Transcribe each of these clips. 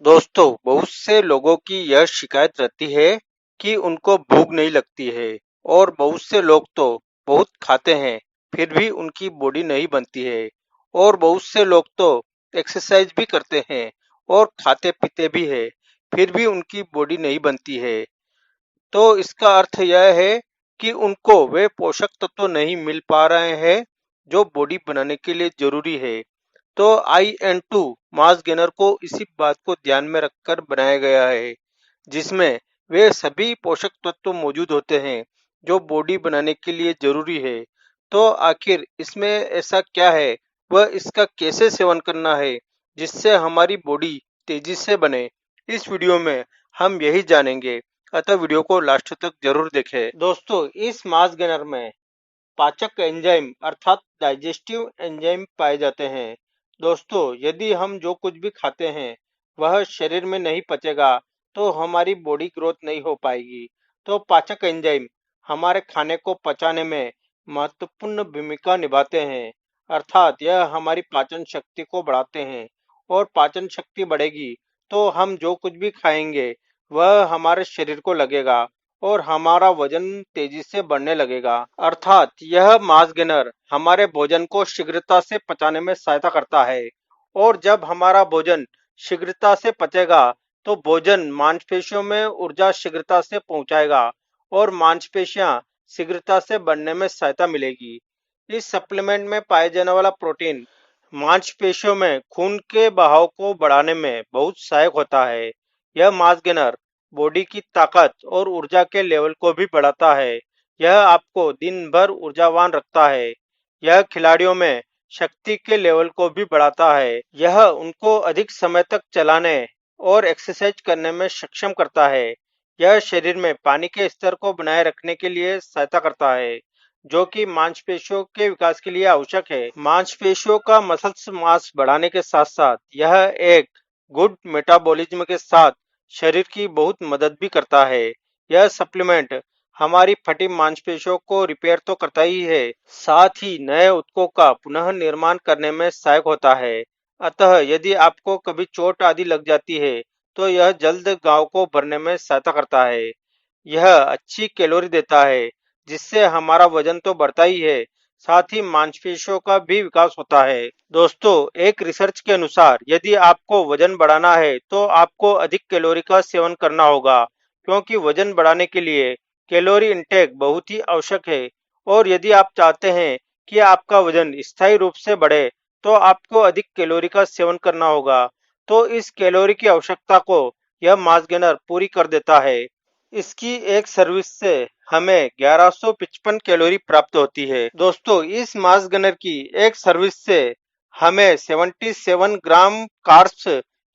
दोस्तों, बहुत से लोगों की यह शिकायत रहती है कि उनको भूख नहीं लगती है और बहुत से लोग तो बहुत खाते हैं फिर भी उनकी बॉडी नहीं बनती है और बहुत से लोग तो एक्सरसाइज भी करते हैं और खाते पीते भी है फिर भी उनकी बॉडी नहीं बनती है। तो इसका अर्थ यह है कि उनको वे पोषक तत्व नहीं मिल पा रहे हैं जो बॉडी बनाने के लिए जरूरी है। तो IN2 मास गेनर को इसी बात को ध्यान में रखकर बनाया गया है, जिसमें वे सभी पोषक तत्व मौजूद होते हैं जो बॉडी बनाने के लिए जरूरी है। तो आखिर इसमें ऐसा क्या है, वह इसका कैसे सेवन करना है जिससे हमारी बॉडी तेजी से बने, इस वीडियो में हम यही जानेंगे। अतः वीडियो को लास्ट तक जरूर देखें। दोस्तों, इस मास गेनर में पाचक एंजाइम अर्थात डाइजेस्टिव एंजाइम पाए जाते हैं। दोस्तों, यदि हम जो कुछ भी खाते हैं वह शरीर में नहीं पचेगा तो हमारी बॉडी ग्रोथ नहीं हो पाएगी। तो पाचक एंजाइम हमारे खाने को पचाने में महत्वपूर्ण भूमिका निभाते हैं, अर्थात यह हमारी पाचन शक्ति को बढ़ाते हैं और पाचन शक्ति बढ़ेगी तो हम जो कुछ भी खाएंगे वह हमारे शरीर को लगेगा और हमारा वजन तेजी से बढ़ने लगेगा। अर्थात यह मास गेनर हमारे भोजन को शीघ्रता से पचाने में सहायता करता है और जब हमारा भोजन शीघ्रता से पचेगा तो भोजन मांसपेशियों में ऊर्जा शीघ्रता से पहुंचाएगा और मांसपेशियां शीघ्रता से बढ़ने में सहायता मिलेगी। इस सप्लीमेंट में पाए जाने वाला प्रोटीन मांसपेशियों में खून के बहाव को बढ़ाने में बहुत सहायक होता है। यह मास गेनर बॉडी की ताकत और ऊर्जा के लेवल को भी बढ़ाता है। यह आपको दिन भर ऊर्जावान रखता है। यह खिलाड़ियों में शक्ति के लेवल को भी बढ़ाता है। यह उनको अधिक समय तक चलाने और एक्सरसाइज करने में सक्षम करता है। यह शरीर में पानी के स्तर को बनाए रखने के लिए सहायता करता है, जो कि मांसपेशियों के विकास के लिए आवश्यक है। मांसपेशियों का मसल्स मास बढ़ाने के साथ साथ यह एक गुड मेटाबॉलिज्म के साथ शरीर की बहुत मदद भी करता है। यह सप्लीमेंट हमारी फटी मांसपेशियों को रिपेयर तो करता ही है, साथ ही नए ऊतकों का पुनः निर्माण करने में सहायक होता है। अतः यदि आपको कभी चोट आदि लग जाती है तो यह जल्द घाव को भरने में सहायता करता है। यह अच्छी कैलोरी देता है जिससे हमारा वजन तो बढ़ता ही है, साथ ही मांसपेशियों का भी विकास होता है। दोस्तों, एक रिसर्च के अनुसार यदि आपको वजन बढ़ाना है तो आपको अधिक कैलोरी का सेवन करना होगा, क्योंकि वजन बढ़ाने के लिए कैलोरी इंटेक बहुत ही आवश्यक है। और यदि आप चाहते हैं कि आपका वजन स्थायी रूप से बढ़े तो आपको अधिक कैलोरी का सेवन करना होगा। तो इस कैलोरी की आवश्यकता को यह मास गेनर पूरी कर देता है। इसकी एक सर्विस से हमें 1155 कैलोरी प्राप्त होती है। दोस्तों, इस मास गेनर की एक सर्विस से हमें 77 ग्राम कार्ब्स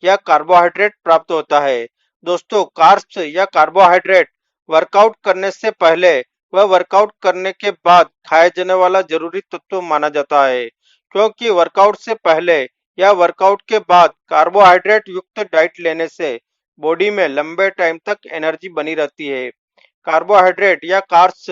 या कार्बोहाइड्रेट प्राप्त होता है। दोस्तों, कार्ब्स या कार्बोहाइड्रेट वर्कआउट करने से पहले व वर्कआउट करने के बाद खाए जाने वाला जरूरी तत्व माना जाता है, क्योंकि वर्कआउट से पहले या वर्कआउट के बाद कार्बोहाइड्रेट युक्त डाइट लेने से बॉडी में लंबे टाइम तक एनर्जी बनी रहती है। कार्बोहाइड्रेट या कार्ब्स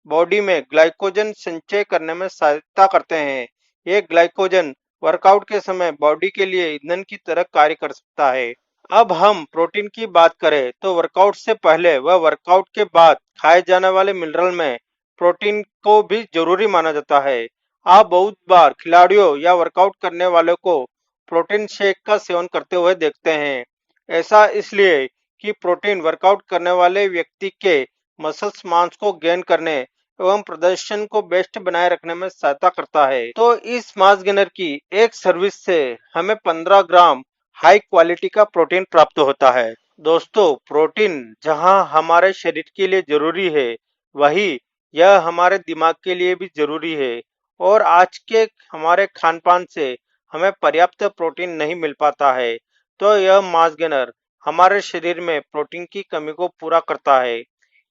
बॉडी में ग्लाइकोजन संचय करने में सहायता करते हैं। ये ग्लाइकोजन वर्कआउट के समय बॉडी के लिए ईंधन की तरह कार्य कर सकता है। अब हम प्रोटीन की बात करें तो वर्कआउट से पहले व वर्कआउट के बाद खाए जाने वाले मिनरल में प्रोटीन को भी जरूरी माना जाता है। आप बहुत बार खिलाड़ियों या वर्कआउट करने वालों को प्रोटीन शेक का सेवन करते हुए देखते हैं। ऐसा इसलिए कि प्रोटीन वर्कआउट करने वाले व्यक्ति के मसल्स मांस को गेन करने एवं प्रदर्शन को बेस्ट बनाए रखने में सहायता करता है। तो इस मास गेनर की एक सर्विस से हमें 15 ग्राम हाई क्वालिटी का प्रोटीन प्राप्त होता है। दोस्तों, प्रोटीन जहां हमारे शरीर के लिए जरूरी है, वही यह हमारे दिमाग के लिए भी जरूरी है। और आज के हमारे खान पान से हमें पर्याप्त प्रोटीन नहीं मिल पाता है। तो यह मास गेनर हमारे शरीर में प्रोटीन की कमी को पूरा करता है।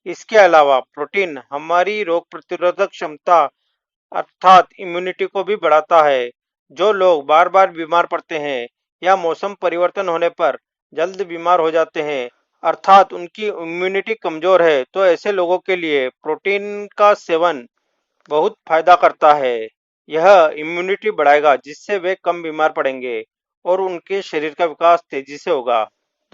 इसके अलावा प्रोटीन हमारी रोग प्रतिरोधक क्षमता अर्थात इम्यूनिटी को भी बढ़ाता है। जो लोग बार बार बीमार पड़ते हैं या मौसम परिवर्तन होने पर जल्द बीमार हो जाते हैं, अर्थात उनकी इम्यूनिटी कमजोर है, तो ऐसे लोगों के लिए प्रोटीन का सेवन बहुत फायदा करता है। यह इम्यूनिटी बढ़ाएगा जिससे वे कम बीमार पड़ेंगे और उनके शरीर का विकास तेजी से होगा।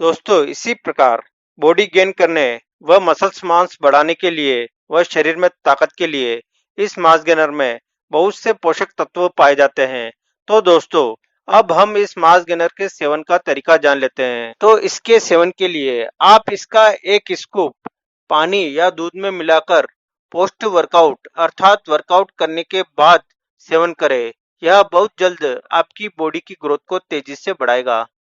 दोस्तों इसी प्रकार बॉडी गेन करने व मसल्स मांस बढ़ाने के लिए व शरीर में ताकत के लिए इस मांस गेनर में बहुत से पोषक तत्व पाए जाते हैं। तो दोस्तों अब हम इस मांस गेनर के सेवन का तरीका जान लेते हैं। तो इसके सेवन के लिए आप इसका एक स्कूप पानी या दूध में मिलाकर पोस्ट वर्कआउट अर्थात वर्कआउट करने के बाद सेवन करें। यह बहुत जल्द आपकी बॉडी की ग्रोथ को तेजी से बढ़ाएगा।